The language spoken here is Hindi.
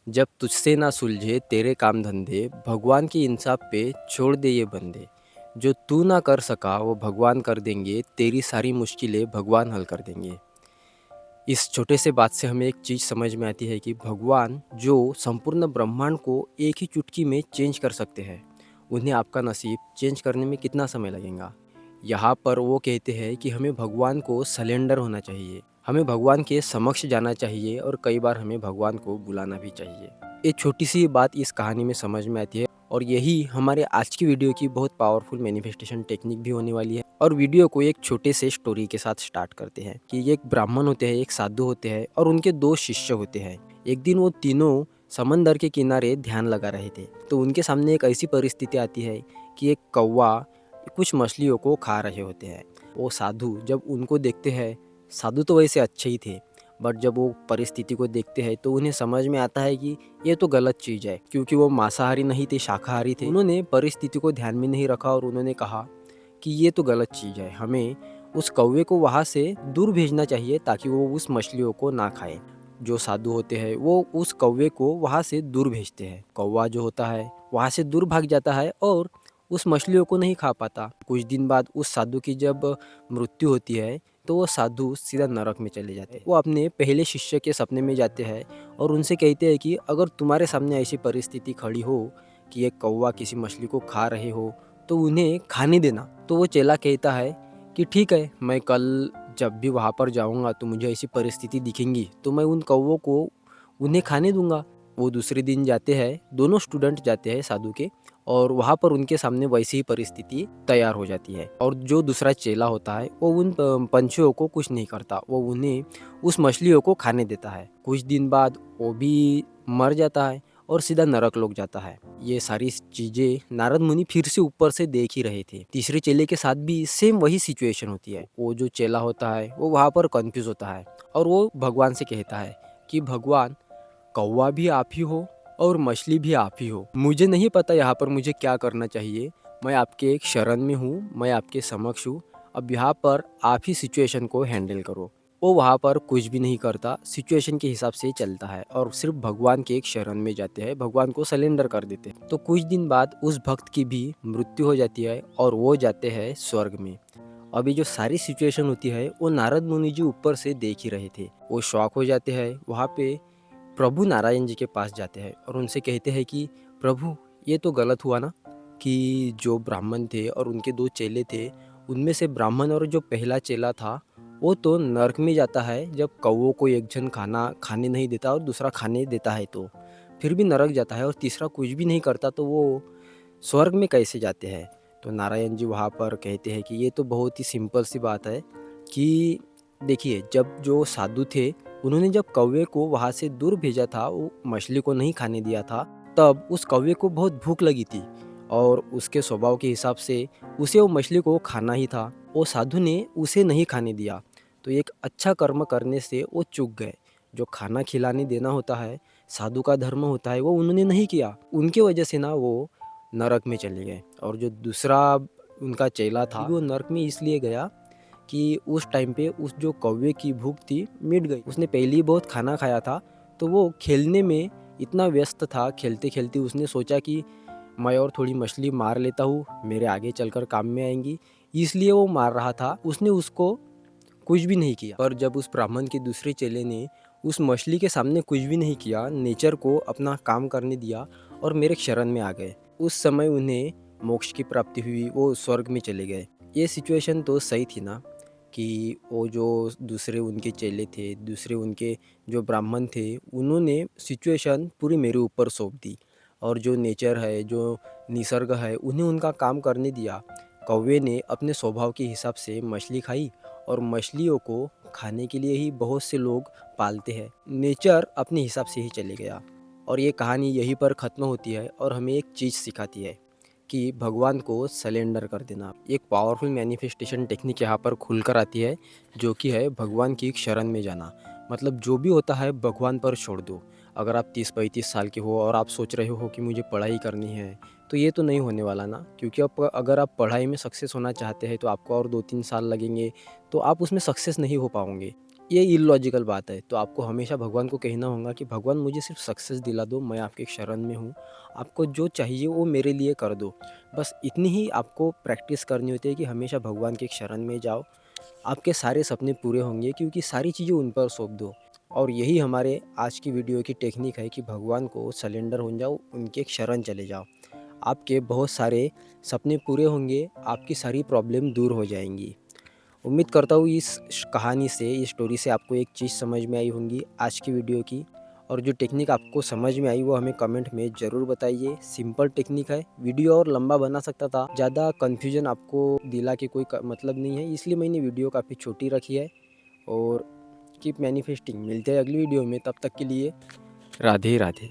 जब तुझसे ना सुलझे तेरे काम धंधे, भगवान की इंसाफ पे छोड़ दे ये बंदे। जो तू ना कर सका वो भगवान कर देंगे, तेरी सारी मुश्किलें भगवान हल कर देंगे। इस छोटे से बात से हमें एक चीज़ समझ में आती है कि भगवान जो संपूर्ण ब्रह्मांड को एक ही चुटकी में चेंज कर सकते हैं, उन्हें आपका नसीब चेंज करने में कितना समय लगेगा। यहाँ पर वो कहते हैं कि हमें भगवान को सलेंडर होना चाहिए, हमें भगवान के समक्ष जाना चाहिए और कई बार हमें भगवान को बुलाना भी चाहिए। एक छोटी सी बात इस कहानी में समझ में आती है और यही हमारे आज की वीडियो की बहुत पावरफुल मैनिफेस्टेशन टेक्निक भी होने वाली है। और वीडियो को एक छोटे से स्टोरी के साथ स्टार्ट करते हैं कि एक ब्राह्मण होते हैं, एक साधु होते हैं और उनके दो शिष्य होते हैं। एक दिन वो तीनों समंदर के किनारे ध्यान लगा रहे थे, तो उनके सामने एक ऐसी परिस्थिति आती है कि एक कौवा कुछ मछलियों को खा रहे होते हैं। वो साधु जब उनको देखते हैं, साधु तो वैसे अच्छे ही थे, बट जब वो परिस्थिति को देखते हैं तो उन्हें समझ में आता है कि ये तो गलत चीज़ है, क्योंकि वो मांसाहारी नहीं थे, शाकाहारी थे। उन्होंने परिस्थिति को ध्यान में नहीं रखा और उन्होंने कहा कि ये तो गलत चीज़ है, हमें उस कौवे को वहाँ से दूर भेजना चाहिए ताकि वो उस मछलियों को ना खाए। जो साधु होते हैं वो उस कौवे को वहाँ से दूर भेजते हैं। कौवा जो होता है वहाँ से दूर भाग जाता है और उस मछलियों को नहीं खा पाता। कुछ दिन बाद उस साधु की जब मृत्यु होती है तो वो साधु सीधा नरक में चले जाते हैं। वो अपने पहले शिष्य के सपने में जाते हैं और उनसे कहते हैं कि अगर तुम्हारे सामने ऐसी परिस्थिति खड़ी हो कि एक कौवा किसी मछली को खा रहे हो तो उन्हें खाने देना। तो वो चेला कहता है कि ठीक है, मैं कल जब भी वहाँ पर जाऊँगा तो मुझे ऐसी परिस्थिति दिखेंगी तो मैं उन कौवों को उन्हें खाने दूंगा। वो दूसरे दिन जाते हैं, दोनों स्टूडेंट जाते हैं साधु के, और वहाँ पर उनके सामने वैसी ही परिस्थिति तैयार हो जाती है। और जो दूसरा चेला होता है वो उन पंछियों को कुछ नहीं करता, वो उन्हें उस मछलियों को खाने देता है। कुछ दिन बाद वो भी मर जाता है और सीधा नरक लोक जाता है। ये सारी चीजें नारद मुनि फिर से ऊपर से देख ही रहे थे। तीसरे चेले के साथ भी सेम वही सिचुएशन होती है। वो जो चेला होता है वो वहाँ पर कंफ्यूज होता है और वो भगवान से कहता है कि भगवान, कौवा भी आप ही हो और मछली भी आप ही हो, मुझे नहीं पता यहाँ पर मुझे क्या करना चाहिए। मैं आपके एक शरण में हूँ, मैं आपके समक्ष हूँ, अब यहाँ पर आप ही सिचुएशन को हैंडल करो। वो वहाँ पर कुछ भी नहीं करता, सिचुएशन के हिसाब से चलता है और सिर्फ भगवान के एक शरण में जाते हैं, भगवान को सलेंडर कर देते हैं। तो कुछ दिन बाद उस भक्त की भी मृत्यु हो जाती है और वो जाते हैं स्वर्ग में। अभी जो सारी सिचुएशन होती है वो नारद मुनि जी ऊपर से देख ही रहे थे। वो शॉक हो जाते हैं। वहाँ पे प्रभु नारायण जी के पास जाते हैं और उनसे कहते हैं कि प्रभु, ये तो गलत हुआ ना कि जो ब्राह्मण थे और उनके दो चेले थे, उनमें से ब्राह्मण और जो पहला चेला था वो तो नरक में जाता है जब कौवों को एक जन खाना खाने नहीं देता और दूसरा खाने देता है तो फिर भी नरक जाता है, और तीसरा कुछ भी नहीं करता तो वो स्वर्ग में कैसे जाते हैं। तो नारायण जी वहाँ पर कहते हैं कि ये तो बहुत ही सिंपल सी बात है कि देखिए, जब जो साधु थे उन्होंने जब कौवे को वहाँ से दूर भेजा था, वो मछली को नहीं खाने दिया था, तब उस कौवे को बहुत भूख लगी थी और उसके स्वभाव के हिसाब से उसे वो मछली को खाना ही था। वो साधु ने उसे नहीं खाने दिया, तो एक अच्छा कर्म करने से वो चूक गए। जो खाना खिलाने देना होता है, साधु का धर्म होता है, वो उन्होंने नहीं किया। उनके वजह से ना वो नरक में चले गए। और जो दूसरा उनका चेला था वो नरक में इसलिए गया कि उस टाइम पे उस जो कौवे की भूख थी मिट गई। उसने पहले ही बहुत खाना खाया था, तो वो खेलने में इतना व्यस्त था, खेलते खेलते उसने सोचा कि मैं और थोड़ी मछली मार लेता हूँ, मेरे आगे चलकर काम में आएंगी, इसलिए वो मार रहा था। उसने उसको कुछ भी नहीं किया। पर जब उस ब्राह्मण के दूसरे चेले ने उस मछली के सामने कुछ भी नहीं किया, नेचर को अपना काम करने दिया और मेरे शरण में आ गए, उस समय उन्हें मोक्ष की प्राप्ति हुई, वो स्वर्ग में चले गए। ये सिचुएशन तो सही थी ना कि वो जो दूसरे उनके चेले थे, दूसरे उनके जो ब्राह्मण थे, उन्होंने सिचुएशन पूरी मेरे ऊपर सौंप दी और जो नेचर है, जो निसर्ग है, उन्हें उनका काम करने दिया। कौवे ने अपने स्वभाव के हिसाब से मछली खाई और मछलियों को खाने के लिए ही बहुत से लोग पालते हैं। नेचर अपने हिसाब से ही चले गया और ये कहानी यहीं पर ख़त्म होती है और हमें एक चीज़ सिखाती है कि भगवान को सलेंडर कर देना। एक पावरफुल मैनिफेस्टेशन टेक्निक यहाँ पर खुलकर आती है, जो कि है भगवान की शरण में जाना। मतलब जो भी होता है भगवान पर छोड़ दो। अगर आप 30-35 साल के हो और आप सोच रहे हो कि मुझे पढ़ाई करनी है, तो ये तो नहीं होने वाला ना, क्योंकि अगर आप पढ़ाई में सक्सेस होना चाहते हैं तो आपको और 2-3 साल लगेंगे, तो आप उसमें सक्सेस नहीं हो पाओगे। ये इलॉजिकल बात है। तो आपको हमेशा भगवान को कहना होगा कि भगवान मुझे सिर्फ़ सक्सेस दिला दो, मैं आपके शरण में हूँ। आपको जो चाहिए वो मेरे लिए कर दो। बस इतनी ही आपको प्रैक्टिस करनी होती है कि हमेशा भगवान के शरण में जाओ। आपके सारे सपने पूरे होंगे क्योंकि सारी चीज़ें उन पर सौंप दो। और यही हमारे आज की वीडियो की टेक्निक है कि भगवान को सरेंडर हो जाओ, उनके शरण चले जाओ। आपके बहुत सारे सपने पूरे होंगे, आपकी सारी प्रॉब्लम दूर हो जाएँगी। उम्मीद करता हूँ इस कहानी से, इस स्टोरी से आपको एक चीज़ समझ में आई होंगी आज की वीडियो की। और जो टेक्निक आपको समझ में आई वो हमें कमेंट में ज़रूर बताइए। सिंपल टेक्निक है, वीडियो और लंबा बना सकता था, ज़्यादा कन्फ्यूजन आपको दिला के कोई मतलब नहीं है, इसलिए मैंने वीडियो काफ़ी छोटी रखी है। और कीप मैनिफेस्टिंग, मिलते हैं अगली वीडियो में, तब तक के लिए राधे राधे।